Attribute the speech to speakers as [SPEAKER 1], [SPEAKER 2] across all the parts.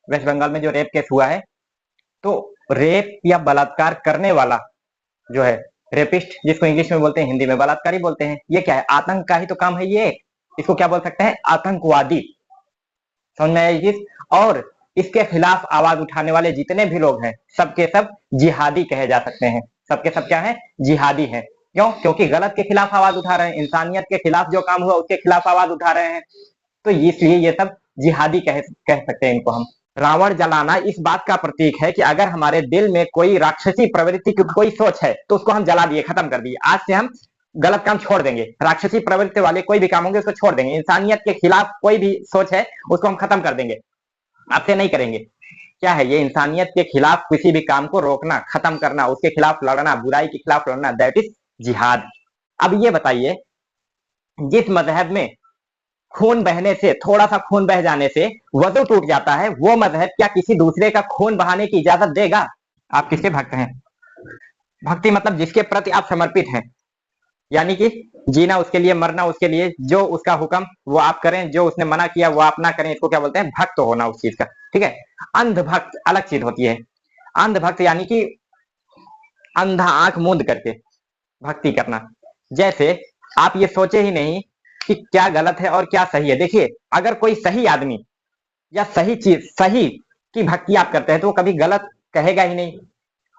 [SPEAKER 1] Waste Bengal में जो rape case हुआ है, तो रेप या बलात्कार करने वाला जो है, रेपिस्ट जिसको इंग्लिश में बोलते हैं, हिंदी में बलात्कारी बोलते हैं, ये क्या है? आतंक का ही तो काम है ये। इसको क्या बोल सकते हैं? आतंकवादी। समझ में आई चीज? और इसके खिलाफ आवाज उठाने वाले जितने भी लोग हैं, सबके सब जिहादी कहे जा सकते हैं। सबके सब क्या है? जिहादी हैं। क्यों? क्योंकि गलत के खिलाफ आवाज उठा रहे हैं, इंसानियत के खिलाफ जो काम हुआ उसके खिलाफ आवाज उठा रहे हैं, तो इसलिए ये सब जिहादी कह सकते हैं इनको हम। रावण जलाना इस बात का प्रतीक है कि अगर हमारे दिल में कोई राक्षसी प्रवृत्ति की कोई सोच है तो उसको हम जला दिए, खत्म कर दिए। आज से हम गलत काम छोड़ देंगे, राक्षसी प्रवृत्ति वाले कोई भी काम होंगे उसको छोड़ देंगे, इंसानियत के खिलाफ कोई भी सोच है उसको हम खत्म कर देंगे, आपसे नहीं करेंगे। क्या है ये? इंसानियत के खिलाफ किसी भी काम को रोकना, खत्म करना, उसके खिलाफ लड़ना, बुराई के खिलाफ लड़ना, दैट इज जिहाद। अब ये बताइए, जिस मजहब में खून बहने से, थोड़ा सा खून बह जाने से वजू टूट जाता है, वो मजहब क्या किसी दूसरे का खून बहाने की इजाजत देगा? आप किसके भक्त हैं? भक्ति मतलब जिसके प्रति आप समर्पित हैं, यानी कि जीना उसके लिए, मरना उसके लिए, जो उसका हुक्म वो आप करें, जो उसने मना किया वो आप ना करें, इसको क्या बोलते हैं? भक्त होना उस चीज का। ठीक है। अंधभक्त अलग चीज होती है। अंधभक्त यानी कि अंधा आंख मूंद करके भक्ति करना। जैसे आप ये सोचे ही नहीं कि क्या गलत है और क्या सही है। देखिए, अगर कोई सही आदमी या सही चीज, सही की भक्ति आप करते हैं तो वो कभी गलत कहेगा ही नहीं,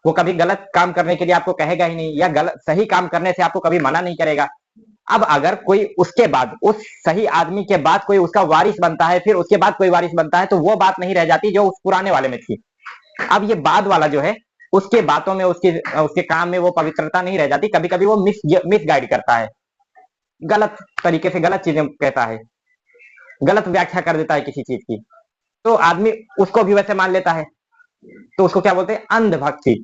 [SPEAKER 1] वो कभी गलत काम करने के लिए आपको कहेगा ही नहीं, या गलत सही काम करने से आपको कभी मना नहीं करेगा। अब अगर कोई उसके बाद, उस सही आदमी के बाद कोई उसका वारिस बनता है, फिर उसके बाद कोई वारिस बनता है, तो वो बात नहीं रह जाती जो उस पुराने वाले में थी। अब ये बाद वाला जो है, उसके बातों में, उसके काम में वो पवित्रता नहीं रह जाती। कभी कभी वो मिस गाइड करता है, गलत तरीके से गलत चीजें कहता है, गलत व्याख्या कर देता है किसी चीज की, तो आदमी उसको भी वैसे मान लेता है, तो उसको क्या बोलते हैं? अंधभक्ति।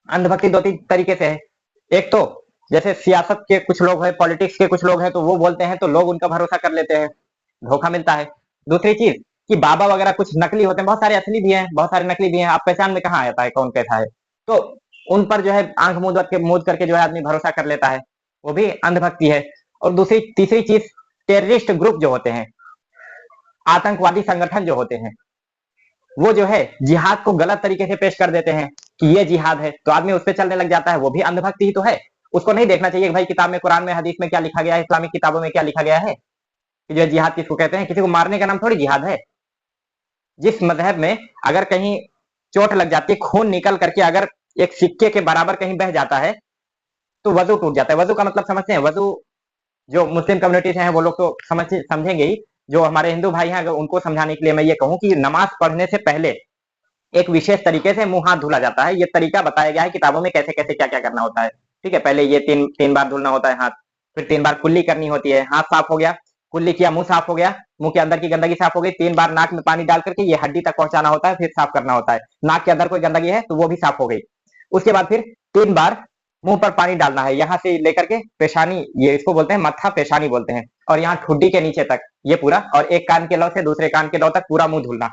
[SPEAKER 1] अंधभक्ति दो तीन तरीके से है। एक तो जैसे सियासत के कुछ लोग हैं, पॉलिटिक्स के कुछ लोग हैं, तो वो बोलते हैं तो लोग उनका भरोसा कर लेते हैं, धोखा मिलता है। दूसरी चीज कि बाबा वगैरह कुछ नकली होते हैं, बहुत सारे असली भी हैं, बहुत सारे नकली भी हैं, आप पहचान में कहाँ आता है कौन कैसा है, तो उन पर जो है आंख मूंद करके जो है आदमी भरोसा कर लेता है, वो भी अंधभक्ति है। और दूसरी तीसरी चीज, टेररिस्ट ग्रुप जो होते हैं, आतंकवादी संगठन जो होते हैं, वो जो है जिहाद को गलत तरीके से पेश कर देते हैं कि ये जिहाद है, तो आदमी उस पर चलने लग जाता है, वो भी अंधभक्ति ही तो है। उसको नहीं देखना चाहिए कि भाई किताब में, कुरान में, हदीस में क्या लिखा गया है, इस्लामिक किताबों में क्या लिखा गया है कि जो जिहाद किसको कहते हैं। किसी को मारने का नाम थोड़ी जिहाद है। जिस मजहब में अगर कहीं चोट लग जाती है, खून निकल करके अगर एक सिक्के के बराबर कहीं बह जाता है, तो वजू टूट जाता है। वजू का मतलब समझते हैं? वजू जो मुस्लिम कम्युनिटी से हैं वो लोग तो समझेंगे ही। जो हमारे हिंदू भाई हैं, अगर उनको समझाने के लिए मैं ये कहूं कि नमाज पढ़ने से पहले एक विशेष तरीके से मुंह हाथ धुला जाता है। ये तरीका बताया गया है किताबों में, कैसे कैसे क्या क्या करना होता है। ठीक है, पहले ये तीन तीन बार धुलना होता है हाथ, फिर 3 बार कुल्ली करनी होती है, हाथ साफ हो गया, कुल्ली किया, मुंह साफ हो गया, मुंह के अंदर की गंदगी साफ हो गई, 3 बार नाक में पानी डाल करके ये हड्डी तक पहुंचाना होता है, फिर साफ करना होता है। नाक के अंदर कोई गंदगी है तो वो भी साफ हो गई। उसके बाद फिर 3 बार मुंह पर पानी डालना है, यहाँ से लेकर के पेशानी, ये इसको बोलते हैं मत्था, पेशानी बोलते हैं, और यहाँ ठुड्डी के नीचे तक ये पूरा, और एक कान के लौ से दूसरे कान के लौ तक पूरा मुंह धुलना।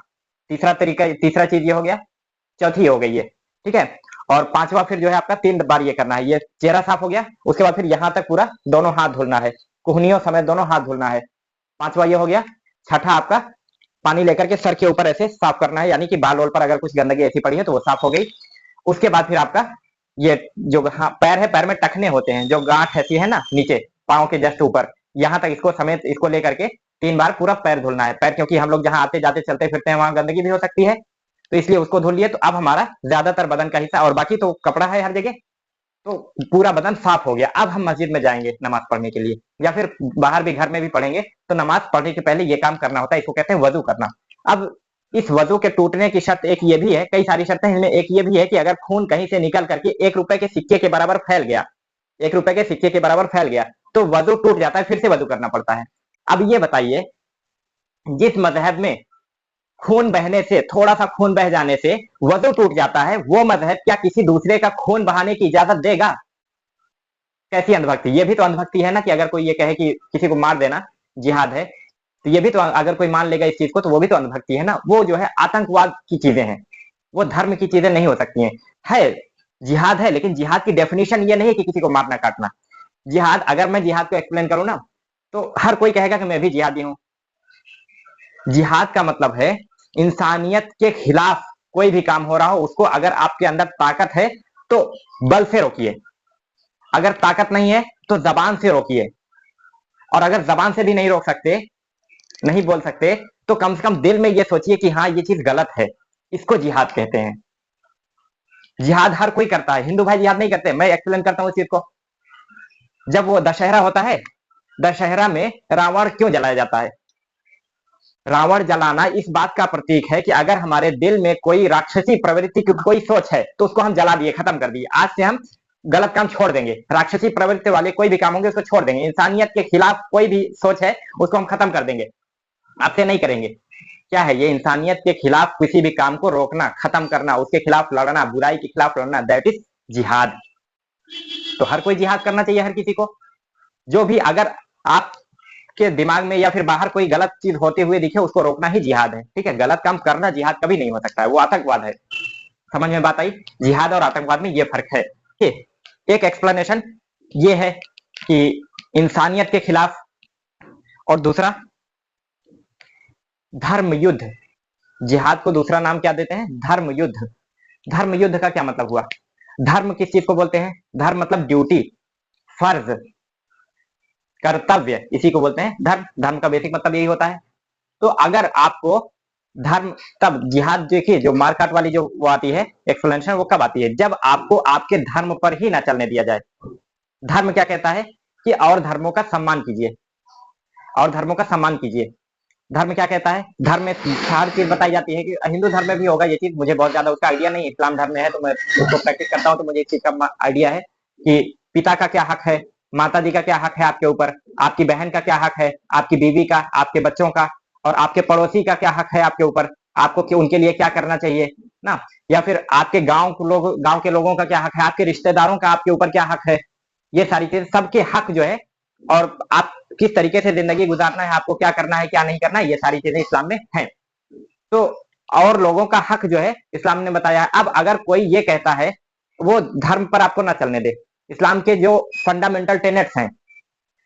[SPEAKER 1] तीसरा चीज ये हो गया, चौथी हो गई ये। ठीक है। और पांचवा फिर जो है आपका 3 बार ये करना है। ये चेहरा साफ हो गया, उसके बाद फिर यहाँ तक पूरा दोनों हाथ धुलना है, कुहनियों समेत दोनों हाथ धुलना है। पांचवा ये हो गया। छठा आपका पानी लेकर के सर के ऊपर ऐसे साफ करना है, यानी कि बाल वोल पर अगर कुछ गंदगी ऐसी पड़ी है तो वो साफ हो गई। उसके बाद फिर आपका ये जो पैर है, पैर में टखने होते हैं, जो गांठ ऐसी है ना नीचे पाँव के जस्ट ऊपर, यहाँ तक इसको समेत, इसको लेकर के 3 बार पूरा पैर धुलना है। पैर, क्योंकि हम लोग जहाँ आते जाते चलते फिरते हैं वहां गंदगी भी हो सकती है, तो इसलिए उसको धुल लिए। तो अब हमारा ज्यादातर बदन का हिस्सा, और बाकी तो कपड़ा है हर जगह, तो पूरा बदन साफ हो गया। अब हम मस्जिद में जाएंगे नमाज पढ़ने के लिए, या फिर बाहर भी घर में भी पढ़ेंगे, तो नमाज पढ़ने के पहले ये काम करना होता है, इसको कहते हैं वजू करना। अब इस वजू के टूटने की शर्त एक ये भी है, कई सारी शर्तें हैं, इनमें एक ये भी है कि अगर खून कहीं से निकल करके 1 रुपए के सिक्के के बराबर फैल गया, 1 रुपए के सिक्के के बराबर फैल गया, तो वजू टूट जाता है, फिर से वजू करना पड़ता है। अब ये बताइए, जिस मजहब में खून बहने से, थोड़ा सा खून बह जाने से वजू टूट जाता है, वो मजहब क्या किसी दूसरे का खून बहाने की इजाजत देगा? कैसी अंधभक्ति! ये भी तो अंधभक्ति है ना, कि अगर कोई ये कहे कि किसी को मार देना जिहाद है, तो ये भी तो, अगर कोई मान लेगा इस चीज को, तो वो भी तो अंधभक्ति है ना। वो जो है आतंकवाद की चीजें हैं, वो धर्म की चीजें नहीं हो सकती हैं। है जिहाद है, लेकिन जिहाद की डेफिनेशन ये नहीं है कि किसी को मारना काटना। जिहाद, अगर मैं जिहाद को एक्सप्लेन करूं ना, तो हर कोई कहेगा कि मैं भी जिहादी हूं। जिहाद का मतलब है इंसानियत के खिलाफ कोई भी काम हो रहा हो उसको अगर आपके अंदर ताकत है तो बल से रोकिए, अगर ताकत नहीं है तो जबान से रोकिए, और अगर जबान से भी नहीं रोक सकते, नहीं बोल सकते, तो कम से कम दिल में ये सोचिए कि हाँ ये चीज गलत है, इसको जिहाद कहते हैं। जिहाद हर कोई करता है, हिंदू भाई जिहाद नहीं करते। मैं एक्सप्लेन करता हूँ इस चीज को। जब वो दशहरा होता है, दशहरा में रावण क्यों जलाया जाता है? रावण जलाना इस बात का प्रतीक है कि अगर हमारे दिल में कोई राक्षसी प्रवृत्ति की कोई सोच है तो उसको हम जला दिए, खत्म कर दिए। आज से हम गलत काम छोड़ देंगे, राक्षसी प्रवृत्ति वाले कोई भी काम होंगे उसको छोड़ देंगे, इंसानियत के खिलाफ कोई भी सोच है उसको हम खत्म कर देंगे, आपसे नहीं करेंगे। क्या है ये? इंसानियत के खिलाफ किसी भी काम को रोकना, खत्म करना, उसके खिलाफ लड़ना, बुराई के खिलाफ लड़ना, दैट इज जिहाद। तो हर कोई जिहाद करना चाहिए, हर किसी को। जो भी अगर आपके दिमाग में या फिर बाहर कोई गलत चीज होते हुए दिखे उसको रोकना ही जिहाद है, ठीक है। गलत काम करना जिहाद कभी नहीं हो सकता है, वो आतंकवाद है। समझ में बात आई? जिहाद और आतंकवाद में ये फर्क है। ठीक, एक एक्सप्लेनेशन ये है कि इंसानियत के खिलाफ, और दूसरा धर्म युद्ध। जिहाद को दूसरा नाम क्या देते हैं? धर्म युद्ध। धर्म युद्ध का क्या मतलब हुआ? धर्म किस चीज को बोलते हैं? धर्म मतलब ड्यूटी, फर्ज, कर्तव्य, इसी को बोलते हैं धर्म। धर्म का बेसिक मतलब यही होता है। तो अगर आपको धर्म, तब जिहाद देखिए जो मारकाट वाली जो वो आती है एक्सप्लेनेशन, वो कब आती है? जब आपको आपके धर्म पर ही ना चलने दिया जाए। धर्म क्या कहता है कि और धर्मों का सम्मान कीजिए, और धर्मों का सम्मान कीजिए। धर्म क्या कहता है? धर्म में हर चीज बताई जाती है कि हिंदू धर्म में भी होगा ये चीज, मुझे बहुत ज्यादा उसका आइडिया नहीं। इस्लाम धर्म में है तो मैं उसको प्रैक्टिस करता हूँ, तो मुझे इस चीज का आइडिया है कि पिता का क्या हक है, माता जी का क्या हक है आपके ऊपर, आपकी बहन का क्या हक है, आपकी बीवी का, आपके बच्चों का, और आपके पड़ोसी का क्या हक है आपके ऊपर, आपको उनके लिए क्या करना चाहिए ना, या फिर आपके गांव के लोगों का क्या हक है, आपके रिश्तेदारों का आपके ऊपर क्या हक है। ये सारी चीज, सबके हक जो है, और आप किस तरीके से जिंदगी गुजारना है, आपको क्या करना है क्या नहीं करना है, ये सारी चीजें इस्लाम में हैं। तो और लोगों का हक जो है इस्लाम ने बताया है। अब अगर कोई ये कहता है वो धर्म पर आपको ना चलने दे, इस्लाम के जो फंडामेंटल टेनेट्स हैं,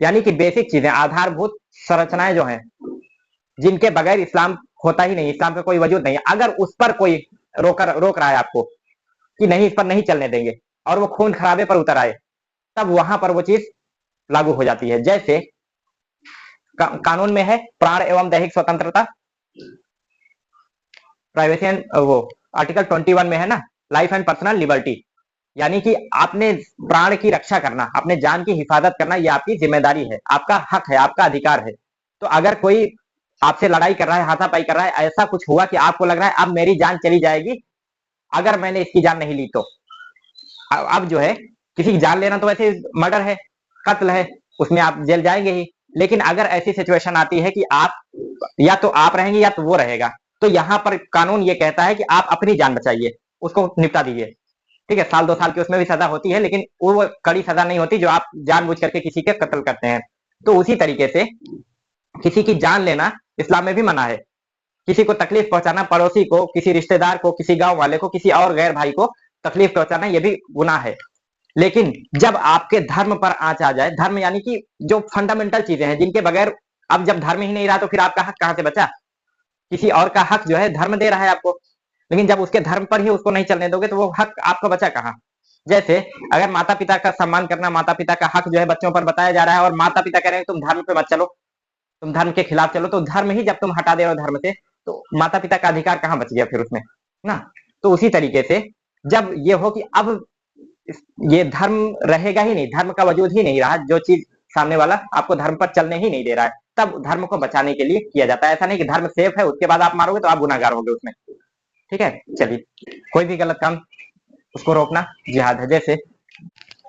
[SPEAKER 1] यानी कि बेसिक चीजें, आधारभूत संरचनाएं जो हैं, जिनके बगैर इस्लाम होता ही नहीं, इस्लाम का कोई वजूद नहीं है, अगर उस पर कोई रोक रहा है आपको कि नहीं इस पर नहीं चलने देंगे, और वो खून खराबे पर उतर आए, तब वहां पर वो चीज लागू हो जाती है। जैसे कानून में है प्राण एवं दैहिक स्वतंत्रता, प्राइवेसी एंड वो आर्टिकल 21 में है ना, लाइफ एंड पर्सनल लिबर्टी, यानी कि आपने प्राण की रक्षा करना, अपने जान की हिफाजत करना, ये आपकी जिम्मेदारी है, आपका हक है, आपका अधिकार है। तो अगर कोई आपसे लड़ाई कर रहा है, हाथापाई कर रहा है, ऐसा कुछ हुआ कि आपको लग रहा है अब मेरी जान चली जाएगी अगर मैंने इसकी जान नहीं ली, तो अब जो है किसी की जान लेना तो वैसे मर्डर है, कत्ल है, उसमें आप जेल जाएंगे ही। लेकिन अगर ऐसी सिचुएशन आती है कि आप, या तो आप रहेंगे या तो वो रहेगा, तो यहाँ पर कानून ये कहता है कि आप अपनी जान बचाइए, उसको निपटा दीजिए। ठीक है, 1-2 साल की उसमें भी सजा होती है, लेकिन वो कड़ी सजा नहीं होती जो आप जानबूझ करके किसी के कत्ल करते हैं। तो उसी तरीके से किसी की जान लेना इस्लाम में भी मना है। किसी को तकलीफ पहुंचाना, पड़ोसी को, किसी रिश्तेदार को, किसी गांव वाले को, किसी और गैर भाई को तकलीफ पहुंचाना, ये भी गुनाह है। लेकिन जब आपके धर्म पर आंच आ जाए, धर्म यानी कि जो फंडामेंटल चीजें हैं जिनके बगैर, अब जब धर्म ही नहीं रहा तो फिर आपका हक कहां से बचा? किसी और का हक जो है धर्म दे रहा है आपको, लेकिन जब उसके धर्म पर ही उसको नहीं चलने दोगे तो वो हक आपका बचा कहां? जैसे अगर माता पिता का सम्मान करना, माता पिता का हक जो है बच्चों पर बताया जा रहा है, और माता पिता कह रहे हैं तुम धर्म पे मत चलो, तुम धर्म के खिलाफ चलो, तो धर्म ही जब तुम हटा दे रहे हो धर्म से, तो माता पिता का अधिकार कहां बच गया फिर उसमें ना। तो उसी तरीके से जब ये हो कि अब ये धर्म रहेगा ही नहीं, धर्म का वजूद ही नहीं रहा, जो चीज सामने वाला आपको धर्म पर चलने ही नहीं दे रहा है, तब धर्म को बचाने के लिए किया जाता है। ऐसा नहीं कि धर्म सेफ है उसके बाद आप मारोगे तो आप गुनाहगार होगे उसमें। ठीक है, चलिए, कोई भी गलत काम उसको रोकना जिहाद है। जैसे,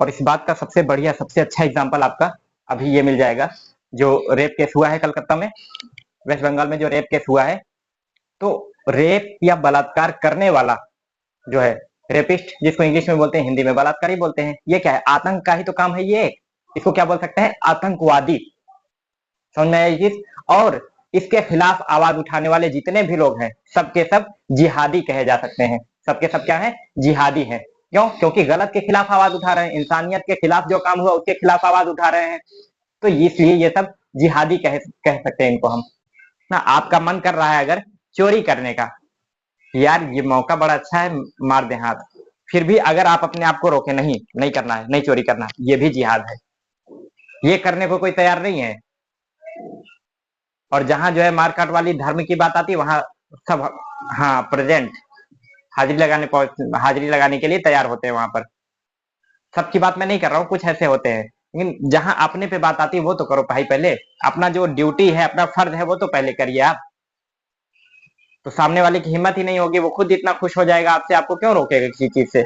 [SPEAKER 1] और इस बात का सबसे बढ़िया, सबसे अच्छा एग्जाम्पल आपका अभी ये मिल जाएगा, जो रेप केस हुआ है कलकत्ता में, वेस्ट बंगाल में जो रेप केस हुआ है, तो रेप या बलात्कार करने वाला जो है, रेपिस्ट जिसको इंग्लिश में बोलते हैं, हिंदी में बलात्कारी बोलते हैं, ये क्या है? आतंक का ही तो काम है ये। इसको क्या बोल सकते हैं? आतंकवादी। समझ में आया ये चीज? और इसके खिलाफ आवाज उठाने वाले जितने भी लोग हैं, सबके सब जिहादी कहे जा सकते हैं। सबके सब क्या है? जिहादी हैं। क्यों? क्योंकि गलत के खिलाफ आवाज उठा रहे हैं, इंसानियत के खिलाफ जो काम हुआ उसके खिलाफ आवाज उठा रहे हैं, तो इसलिए ये सब जिहादी कह सकते हैं इनको हम ना। आपका मन कर रहा है अगर चोरी करने का। यार ये मौका बड़ा अच्छा है, मार दे हाथ। फिर भी अगर आप अपने आप को रोके, नहीं नहीं करना है, नहीं चोरी करना, ये भी जिहाद है। ये करने को कोई तैयार नहीं है। और जहां जो है मारकाट वाली धर्म की बात आती है, वहां सब हाँ प्रेजेंट, हाजिरी लगाने के लिए तैयार होते हैं वहां पर। सबकी बात मैं नहीं कर रहा हूँ, कुछ ऐसे होते हैं, लेकिन जहां अपने पे बात आती है वो तो करो भाई। पहले अपना जो ड्यूटी है, अपना फर्ज है, वो तो पहले करिए आप। तो सामने वाले की हिम्मत ही नहीं होगी, वो खुद इतना खुश हो जाएगा आपसे, आपको क्यों रोकेगा किसी चीज से।